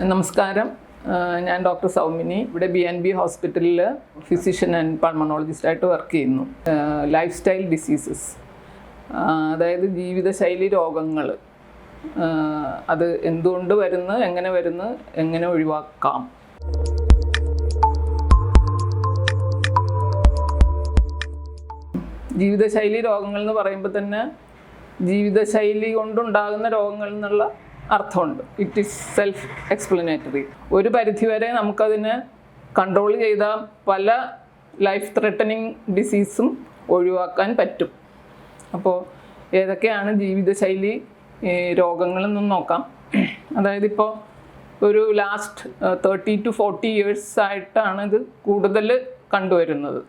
നമസ്കാരം. ഞാൻ ഡോക്ടർ സൗമിനി. ഇവിടെ BNB ഹോസ്പിറ്റലിൽ ഫിസിഷ്യൻ ആൻഡ് പൾമണോളജിസ്റ്റായിട്ട് വർക്ക് ചെയ്യുന്നു. ലൈഫ് സ്റ്റൈൽ ഡിസീസസ്, അതായത് ജീവിതശൈലി രോഗങ്ങൾ, അത് എന്തുകൊണ്ട് വരുന്നു, എങ്ങനെ ഒഴിവാക്കാം. ജീവിതശൈലി രോഗങ്ങൾ എന്ന് പറയുമ്പോൾ തന്നെ ജീവിതശൈലി കൊണ്ടുണ്ടാകുന്ന രോഗങ്ങൾ എന്നുള്ള അർത്ഥമുണ്ട്. It is self explanatory. ഒരു പരിധിവരെ നമുക്കതിനെ കൺട്രോൾ ചെയ്താൽ പല ലൈഫ് ത്രെട്ടനിങ് ഡിസീസും ഒഴിവാക്കാൻ പറ്റും. അപ്പോൾ ഏതൊക്കെയാണ് ജീവിതശൈലി രോഗങ്ങളെന്ന് നോക്കാം. അതായത് ഇപ്പോൾ ഒരു ലാസ്റ്റ് 30 to 40 years ആയിട്ടാണ് ഇത് കൂടുതൽ കണ്ടുവരുന്നത്.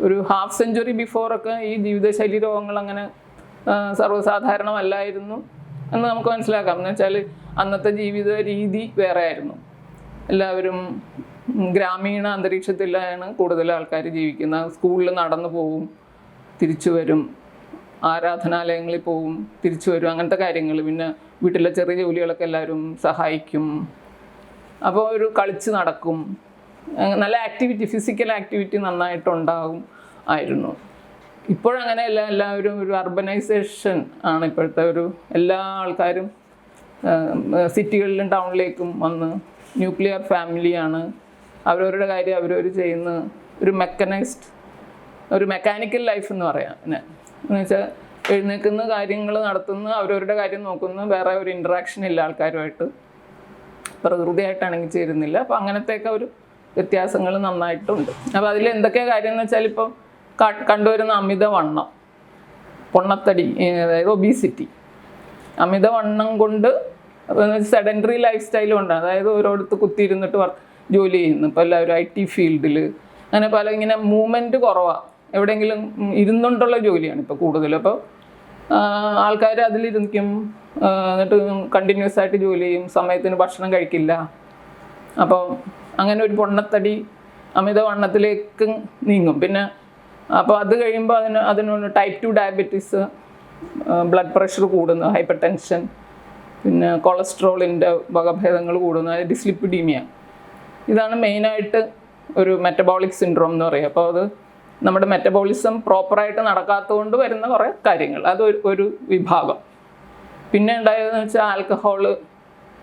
ഒരു ഹാഫ് സെഞ്ച്വറി ബിഫോറൊക്കെ ഈ ജീവിതശൈലി രോഗങ്ങൾ അങ്ങനെ സർവ്വസാധാരണമല്ലായിരുന്നു എന്ന് നമുക്ക് മനസ്സിലാക്കാം. എന്ന് വെച്ചാൽ അന്നത്തെ ജീവിത രീതി വേറെ ആയിരുന്നു. എല്ലാവരും ഗ്രാമീണ അന്തരീക്ഷത്തിലാണ് കൂടുതൽ ആൾക്കാർ ജീവിക്കുന്നത്. സ്കൂളിൽ നടന്നു പോവും, തിരിച്ചു വരും, ആരാധനാലയങ്ങളിൽ പോവും, തിരിച്ചു വരും, അങ്ങനത്തെ കാര്യങ്ങൾ. പിന്നെ വീട്ടിലെ ചെറിയ ജോലികളൊക്കെ എല്ലാവരും സഹായിക്കും. അപ്പോൾ ഒരു കളിച്ച് നടക്കും, നല്ല ആക്ടിവിറ്റി, ഫിസിക്കൽ ആക്ടിവിറ്റി നന്നായിട്ടുണ്ടാകും ആയിരുന്നു. ഇപ്പോഴങ്ങനെയല്ല. എല്ലാവരും ഒരു അർബനൈസേഷൻ ആണ് ഇപ്പോഴത്തെ. എല്ലാ ആൾക്കാരും സിറ്റികളിലും ടൗണിലേക്കും വന്ന് ന്യൂക്ലിയർ ഫാമിലിയാണ്. അവരവരുടെ കാര്യം അവരവർ ചെയ്യുന്ന ഒരു മെക്കാനിക്കൽ ലൈഫ് എന്ന് പറയാം. എന്ന് വെച്ചാൽ എഴുന്നേൽക്കുന്ന കാര്യങ്ങൾ നടത്തുന്നു, അവരവരുടെ കാര്യം നോക്കുന്നു, വേറെ ഒരു ഇൻട്രാക്ഷൻ ഇല്ല ആൾക്കാരുമായിട്ട്, പ്രകൃതിയായിട്ടാണെങ്കിൽ ചേരുന്നില്ല. അപ്പോൾ അങ്ങനത്തെയൊക്കെ ഒരു വ്യത്യാസങ്ങൾ നന്നായിട്ടുണ്ട്. അപ്പോൾ അതിൽ എന്തൊക്കെയാണ് കാര്യം എന്ന് വെച്ചാൽ ഇപ്പോൾ കണ്ടുവരുന്ന അമിതവണ്ണം, പൊണ്ണത്തടി, അതായത് ഒബീസിറ്റി. അമിതവണ്ണം കൊണ്ട് സെഡൻറ്ററി ലൈഫ് സ്റ്റൈൽ കൊണ്ട്, അതായത് ഓരോരുത്ത് കുത്തിയിരുന്നിട്ട് ജോലി ചെയ്യുന്നു. ഇപ്പോൾ എല്ലാവരും IT ഫീൽഡിൽ അങ്ങനെ പല ഇങ്ങനെ മൂവ്മെൻറ്റ് കുറവാണ്. എവിടെയെങ്കിലും ഇരുന്നുകൊണ്ടുള്ള ജോലിയാണ് ഇപ്പോൾ കൂടുതലും. അപ്പോൾ ആൾക്കാർ അതിലിരിക്കും, എന്നിട്ട് കണ്ടിന്യൂസ് ആയിട്ട് ജോലി ചെയ്യും, സമയത്തിന് ഭക്ഷണം കഴിക്കില്ല. അപ്പോൾ അങ്ങനെ ഒരു പൊണ്ണത്തടി, അമിതവണ്ണത്തിലേക്ക് നീങ്ങും. പിന്നെ അപ്പോൾ അത് കഴിയുമ്പോൾ അതിനൊരു Type 2 ഡയബറ്റീസ്, ബ്ലഡ് പ്രഷർ കൂടുന്നു, ഹൈപ്പർ ടെൻഷൻ, പിന്നെ കൊളസ്ട്രോളിൻ്റെ വകഭേദങ്ങൾ കൂടുന്നു, അതായത് ഡിസ്ലിപ്പിഡീമിയ. ഇതാണ് മെയിനായിട്ട് ഒരു മെറ്റബോളിക് സിൻഡ്രോം എന്ന് പറയുക. അപ്പോൾ അത് നമ്മുടെ മെറ്റബോളിസം പ്രോപ്പറായിട്ട് നടക്കാത്തതുകൊണ്ട് വരുന്ന കുറേ കാര്യങ്ങൾ, അത് ഒരു വിഭാഗം. പിന്നെ ഉണ്ടായതെന്ന് വെച്ചാൽ ആൽക്കഹോള്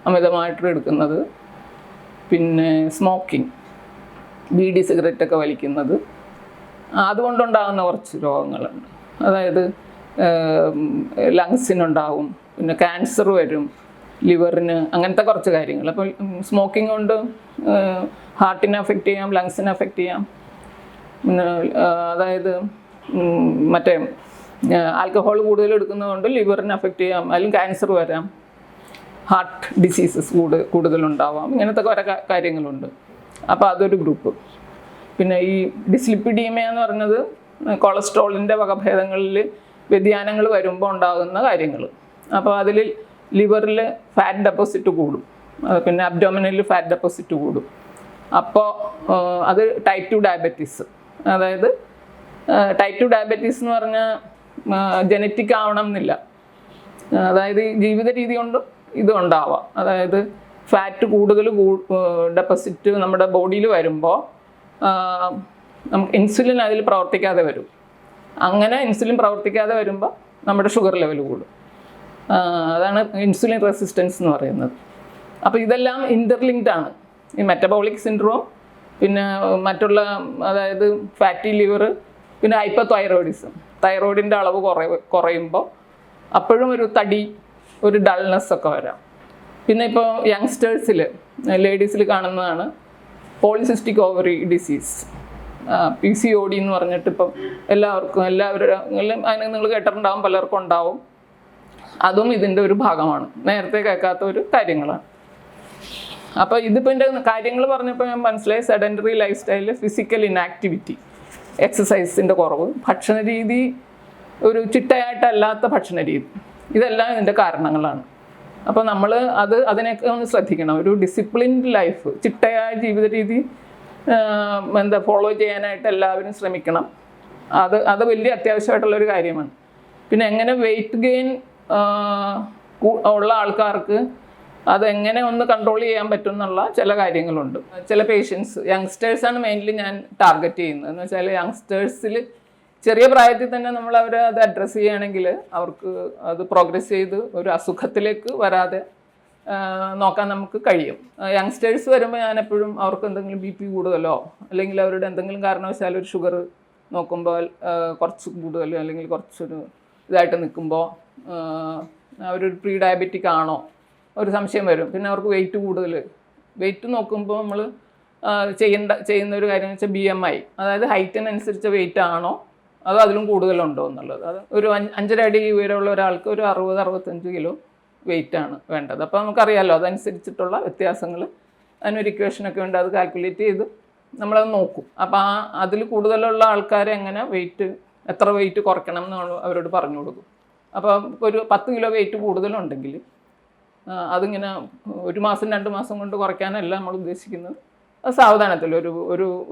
അമിതമായിട്ട് എടുക്കുന്നത്, പിന്നെ സ്മോക്കിംഗ്, ബീഡി, സിഗരറ്റൊക്കെ വലിക്കുന്നത്, അതുകൊണ്ടുണ്ടാകുന്ന കുറച്ച് രോഗങ്ങളുണ്ട്. അതായത് ലങ്സിനുണ്ടാവും, പിന്നെ ക്യാൻസർ വരും, ലിവറിന്, അങ്ങനത്തെ കുറച്ച് കാര്യങ്ങൾ. അപ്പോൾ സ്മോക്കിംഗ് കൊണ്ട് ഹാർട്ടിനെ അഫക്റ്റ് ചെയ്യാം, ലങ്സിനെ അഫക്റ്റ് ചെയ്യാം. പിന്നെ അതായത് മറ്റേ ആൽക്കഹോൾ കൂടുതൽ എടുക്കുന്നതുകൊണ്ട് ലിവറിനെ അഫക്റ്റ് ചെയ്യാം, അല്ലെങ്കിൽ ക്യാൻസർ വരാം, ഹാർട്ട് ഡിസീസസ് കൂടുതലുണ്ടാവാം. ഇങ്ങനത്തെ കുറേ കാര്യങ്ങളുണ്ട്. അപ്പോൾ അതൊരു ഗ്രൂപ്പ്. പിന്നെ ഈ ഡിസ്ലിപ്പിഡീമിയ എന്ന് പറയുന്നത് കൊളസ്ട്രോളിൻ്റെ വകഭേദങ്ങളിൽ വ്യതിയാനങ്ങൾ വരുമ്പോൾ ഉണ്ടാകുന്ന കാര്യങ്ങൾ. അപ്പോൾ അതിൽ ലിവറിൽ ഫാറ്റ് ഡെപ്പോസിറ്റ് കൂടും, പിന്നെ അബ്ഡോമിനലിൽ ഫാറ്റ് ഡെപ്പോസിറ്റ് കൂടും. അപ്പോൾ അത് Type 2 ഡയബറ്റീസ്. അതായത് Type 2 ഡയബറ്റീസ് എന്ന് പറഞ്ഞാൽ ജനറ്റിക് ആവണം എന്നില്ല. അതായത് ജീവിത രീതി കൊണ്ട് ഇത് ഉണ്ടാവാം. അതായത് ഫാറ്റ് കൂടുതൽ ഡെപ്പോസിറ്റ് നമ്മുടെ ബോഡിയിൽ വരുമ്പോൾ നമുക്ക് ഇൻസുലിൻ അതിൽ പ്രവർത്തിക്കാതെ വരും. അങ്ങനെ ഇൻസുലിൻ പ്രവർത്തിക്കാതെ വരുമ്പോൾ നമ്മുടെ ഷുഗർ ലെവൽ കൂടും. അതാണ് ഇൻസുലിൻ റെസിസ്റ്റൻസ് എന്ന് പറയുന്നത്. അപ്പോൾ ഇതെല്ലാം ഇൻ്റർലിങ്ക്ഡ് ആണ്. ഈ മെറ്റബോളിക് സിൻഡ്രോം, പിന്നെ മറ്റുള്ള, അതായത് ഫാറ്റി ലിവർ, പിന്നെ ഹൈപ്പർതൈറോയിഡിസം, തൈറോയിഡിൻ്റെ അളവ് കുറയുമ്പോൾ അപ്പോഴും ഒരു തടി, ഒരു ഡൾനെസ് ഒക്കെ വരാം. പിന്നെ ഇപ്പോൾ യങ്സ്റ്റേഴ്സിൽ, ലേഡീസിൽ കാണുന്നതാണ് പോളിസിസ്റ്റിക് ഓവറി ഡിസീസ്, PCOD എന്ന് പറഞ്ഞിട്ട്. ഇപ്പം അതിന് നിങ്ങൾ കേട്ടിട്ടുണ്ടാവും, പലർക്കും ഉണ്ടാവും. അതും ഇതിൻ്റെ ഒരു ഭാഗമാണ്, നേരത്തെ കേൾക്കാത്ത ഒരു കാര്യങ്ങളാണ്. അപ്പോൾ ഇതിപ്പോൾ എൻ്റെ കാര്യങ്ങൾ പറഞ്ഞപ്പോൾ ഞാൻ മനസ്സിലായി, സെഡൻറ്ററി ലൈഫ് സ്റ്റൈലിൽ ഫിസിക്കൽ ഇനാക്ടിവിറ്റി, എക്സസൈസിൻ്റെ കുറവ്, ഭക്ഷണ രീതി, ഒരു ചിട്ടയായിട്ടല്ലാത്ത ഭക്ഷണ രീതി, ഇതെല്ലാം ഇതിൻ്റെ കാരണങ്ങളാണ്. അപ്പോൾ നമ്മൾ അതിനൊക്കെ ഒന്ന് ശ്രദ്ധിക്കണം. ഒരു ഡിസിപ്ലിൻഡ് ലൈഫ്, ചിട്ടയായ ജീവിത രീതി ഫോളോ ചെയ്യാനായിട്ട് എല്ലാവരും ശ്രമിക്കണം. അത് വലിയ അത്യാവശ്യമായിട്ടുള്ളൊരു കാര്യമാണ്. പിന്നെ എങ്ങനെ വെയിറ്റ് ഗെയിൻ ഉള്ള ആൾക്കാർക്ക് അതെങ്ങനെ ഒന്ന് കൺട്രോൾ ചെയ്യാൻ പറ്റും എന്നുള്ള ചില കാര്യങ്ങളുണ്ട്. ചില പേഷ്യൻസ് യങ്സ്റ്റേഴ്സാണ് മെയിൻലി ഞാൻ ടാർഗറ്റ് ചെയ്യുന്നത്. എന്ന് വെച്ചാൽ യങ്സ്റ്റേഴ്സിൽ ചെറിയ പ്രായത്തിൽ തന്നെ നമ്മൾ അവരെ അത് അഡ്രസ്സ് ചെയ്യുകയാണെങ്കിൽ അവർക്ക് അത് പ്രോഗ്രസ് ചെയ്ത് ഒരു അസുഖത്തിലേക്ക് വരാതെ നോക്കാൻ നമുക്ക് കഴിയും. യങ്സ്റ്റേഴ്സ് വരുമ്പോൾ ഞാൻ എപ്പോഴും അവർക്ക് എന്തെങ്കിലും BP കൂടുതലോ അല്ലെങ്കിൽ അവരുടെ എന്തെങ്കിലും കാരണവശാൽ ഒരു ഷുഗർ നോക്കുമ്പോൾ കുറച്ച് കൂടുതലോ അല്ലെങ്കിൽ കുറച്ചൊരു ഇതായിട്ട് നിൽക്കുമ്പോൾ അവരൊരു പ്രീ ഡയബറ്റിക് ആണോ ഒരു സംശയം വരും. പിന്നെ അവർക്ക് വെയിറ്റ് നോക്കുമ്പോൾ നമ്മൾ ചെയ്യുന്ന ഒരു കാര്യം എന്ന് വെച്ചാൽ BMI, അതായത് ഹൈറ്റിനനുസരിച്ച് വെയിറ്റ് ആണോ അതോ അതിലും കൂടുതലുണ്ടോ എന്നുള്ളത്. അത് ഒരു 5.5 അടി ഉയരമുള്ള ഒരാൾക്ക് ഒരു 60-65 കിലോ വെയിറ്റാണ് വേണ്ടത്. അപ്പോൾ നമുക്കറിയാമല്ലോ അതനുസരിച്ചിട്ടുള്ള വ്യത്യാസങ്ങൾ. അതിനൊരു ഇക്വേഷനൊക്കെ ഉണ്ട്, അത് കാൽക്കുലേറ്റ് ചെയ്ത് നമ്മളത് നോക്കും. അപ്പോൾ അതിൽ കൂടുതലുള്ള ആൾക്കാരെ എങ്ങനെ എത്ര വെയിറ്റ് കുറയ്ക്കണം എന്ന് അവരോട് പറഞ്ഞു കൊടുക്കും. അപ്പോൾ ഒരു 10 കിലോ വെയിറ്റ് കൂടുതലുണ്ടെങ്കിൽ അതിങ്ങനെ 1 മാസം 2 മാസം കൊണ്ട് കുറയ്ക്കാനല്ല നമ്മൾ ഉദ്ദേശിക്കുന്നത്. അത് സാവധാനത്തിൽ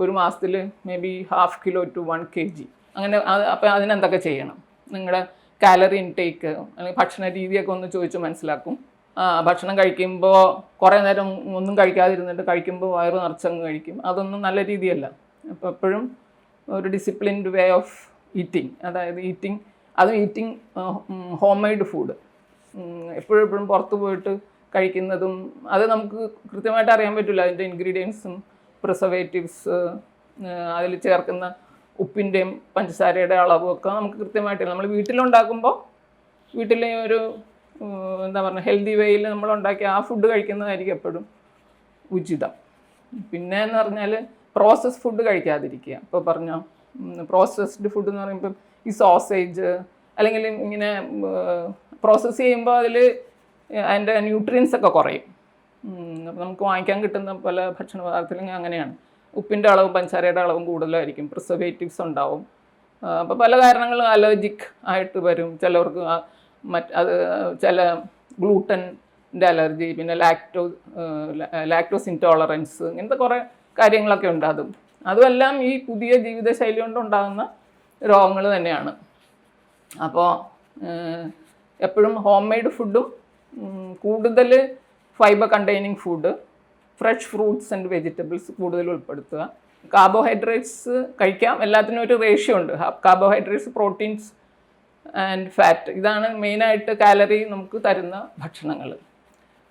ഒരു മാസത്തിൽ may be 1/2 kilo to 1 kg അങ്ങനെ. അപ്പോൾ അതിനെന്തൊക്കെ ചെയ്യണം? നിങ്ങളുടെ കാലറി ഇൻടേക്ക് അല്ലെങ്കിൽ ഭക്ഷണ രീതിയൊക്കെ ഒന്ന് ചോദിച്ച് മനസ്സിലാക്കും. ഭക്ഷണം കഴിക്കുമ്പോൾ കുറേ നേരം ഒന്നും കഴിക്കാതിരുന്നിട്ട് കഴിക്കുമ്പോൾ വയറ് നിറച്ചങ്ങ് കഴിക്കും. അതൊന്നും നല്ല രീതിയല്ല. അപ്പോൾ എപ്പോഴും ഒരു ഡിസിപ്ലിൻഡ് വേ ഓഫ് ഈറ്റിംഗ്, അതായത് ഈറ്റിംഗ് ഹോം മെയ്ഡ് ഫുഡ്. എപ്പോഴും പുറത്ത് പോയിട്ട് കഴിക്കുന്നതും അത് നമുക്ക് കൃത്യമായിട്ട് അറിയാൻ പറ്റില്ല. അതിൻ്റെ ഇൻഗ്രീഡിയൻസും പ്രിസർവേറ്റീവ്സ് അതിൽ ചേർക്കുന്ന ഉപ്പിൻ്റെയും പഞ്ചസാരയുടെ അളവും ഒക്കെ നമുക്ക് കൃത്യമായിട്ടില്ല. നമ്മൾ വീട്ടിലുണ്ടാക്കുമ്പോൾ വീട്ടിലെ ഒരു എന്താ പറയുക ഹെൽത്തി വേയിൽ നമ്മൾ ഉണ്ടാക്കിയ ആ ഫുഡ് കഴിക്കുന്നതായിരിക്കും എപ്പോഴും ഉചിതം. പിന്നെ എന്ന് പറഞ്ഞാൽ പ്രോസസ്ഡ് ഫുഡ് കഴിക്കാതിരിക്കുക. ഇപ്പോൾ പറഞ്ഞോ പ്രോസസ്ഡ് ഫുഡ് എന്ന് പറയുമ്പോൾ ഈ സോസേജ് അല്ലെങ്കിൽ ഇങ്ങനെ പ്രോസസ്സ് ചെയ്യുമ്പോൾ അതിൽ അതിൻ്റെ ന്യൂട്രിയൻസ് ഒക്കെ കുറയും. അപ്പോൾ നമുക്ക് വാങ്ങിക്കാൻ കിട്ടുന്ന പല ഭക്ഷണ പദാർത്ഥത്തിലും അങ്ങനെയാണ്. ഉപ്പിൻ്റെ അളവും പഞ്ചസാരയുടെ അളവും കൂടുതലായിരിക്കും, പ്രിസർവേറ്റീവ്സ് ഉണ്ടാവും. അപ്പോൾ പല കാരണങ്ങളും അലർജിക് ആയിട്ട് വരും ചിലവർക്ക്. ചില ഗ്ലൂട്ടൻ്റെ അലർജി, പിന്നെ ലാക്ടോസ് ഇൻടോളറൻസ്, ഇങ്ങനത്തെ കുറേ കാര്യങ്ങളൊക്കെ ഉണ്ട്. അതുമെല്ലാം ഈ പുതിയ ജീവിതശൈലി കൊണ്ടുണ്ടാകുന്ന രോഗങ്ങൾ തന്നെയാണ്. അപ്പോൾ എപ്പോഴും ഹോം മെയ്ഡ് ഫുഡും കൂടുതൽ fibre containing food, fresh fruits and vegetables കൂടുതൽ ഉൾപ്പെടുത്തുക. കാർബോഹൈഡ്രേറ്റ്സ് കഴിക്കാം, എല്ലാത്തിനും ഒരു റേഷ്യോ ഉണ്ട്. കാർബോഹൈഡ്രേറ്റ്സ്, പ്രോട്ടീൻസ് ആൻഡ് ഫാറ്റ്, ഇതാണ് മെയിനായിട്ട് കാലറി നമുക്ക് തരുന്ന ഭക്ഷണങ്ങൾ.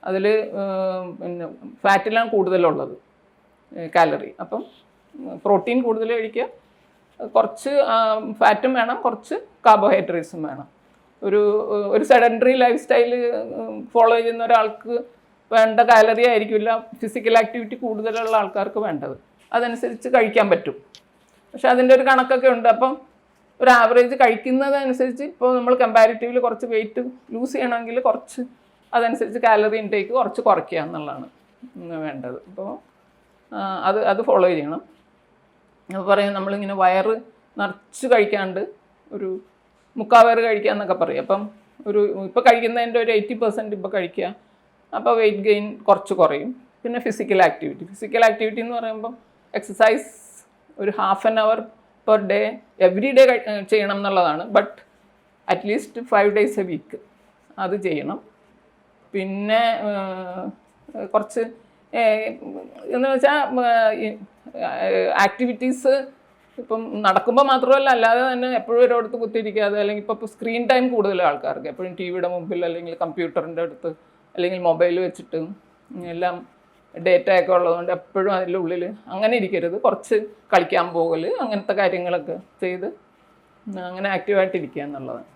അതിൽ പിന്നെ ഫാറ്റിലാണ് കൂടുതലുള്ളത് കാലറി. അപ്പം പ്രോട്ടീൻ കൂടുതൽ കഴിക്കുക, കുറച്ച് ഫാറ്റും വേണം, കുറച്ച് കാർബോഹൈഡ്രേറ്റ്സും വേണം. ഒരു സെഡൻറ്ററി ലൈഫ് സ്റ്റൈൽ ഫോളോ ചെയ്യുന്ന ഒരാൾക്ക് വേണ്ട കാലറി ആയിരിക്കില്ല ഫിസിക്കൽ ആക്ടിവിറ്റി കൂടുതലുള്ള ആൾക്കാർക്ക് വേണ്ടത്. അതനുസരിച്ച് കഴിക്കാൻ പറ്റും. പക്ഷെ അതിൻ്റെ ഒരു കണക്കൊക്കെ ഉണ്ട്. അപ്പം ഒരു ആവറേജ് കഴിക്കുന്നതനുസരിച്ച് ഇപ്പോൾ നമ്മൾ കമ്പാരിറ്റീവ്ലി കുറച്ച് വെയിറ്റ് ലൂസ് ചെയ്യണമെങ്കിൽ കുറച്ച് അതനുസരിച്ച് കാലറി ഇൻടേക്ക് കുറച്ച് കുറയ്ക്കുക എന്നുള്ളതാണ് വേണ്ടത്. അപ്പോൾ അത് ഫോളോ ചെയ്യണം. അപ്പോൾ പറയും നമ്മളിങ്ങനെ വയറ് നിറച്ച് കഴിക്കാണ്ട് ഒരു 3/4 വയറ് കഴിക്കുക എന്നൊക്കെ പറയും. അപ്പം ഇപ്പോൾ കഴിക്കുന്നതിൻ്റെ ഒരു 80% ഇപ്പോൾ കഴിക്കുക. അപ്പോൾ വെയിറ്റ് ഗെയിൻ കുറച്ച് കുറയും. പിന്നെ ഫിസിക്കൽ ആക്ടിവിറ്റി എന്ന് പറയുമ്പോൾ എക്സസൈസ് ഒരു 1/2 hour per day every day ചെയ്യണം എന്നുള്ളതാണ്. But at least 5 days a week അത് ചെയ്യണം. പിന്നെ കുറച്ച് എന്ന് വെച്ചാൽ ആക്ടിവിറ്റീസ് ഇപ്പം നടക്കുമ്പോൾ മാത്രമല്ല, അല്ലാതെ തന്നെ എപ്പോഴും ഒരിടത്ത് കുത്തിയിരിക്കാതെ, അല്ലെങ്കിൽ ഇപ്പോൾ സ്ക്രീൻ ടൈം കൂടുതൽ ആൾക്കാർക്ക് എപ്പോഴും ടിവിയുടെ മുമ്പിൽ അല്ലെങ്കിൽ കമ്പ്യൂട്ടറിൻ്റെ അടുത്ത് അല്ലെങ്കിൽ മൊബൈൽ വെച്ചിട്ട് എല്ലാം ഡേറ്റ ഒക്കെ ഉള്ളതുകൊണ്ട് എപ്പോഴും അതിൻ്റെ ഉള്ളിൽ അങ്ങനെ ഇരിക്കരുത്. കുറച്ച് കളിക്കാൻ പോകൽ, അങ്ങനത്തെ കാര്യങ്ങളൊക്കെ ചെയ്ത് അങ്ങനെ ആക്റ്റീവായിട്ടിരിക്കുക എന്നുള്ളതാണ്.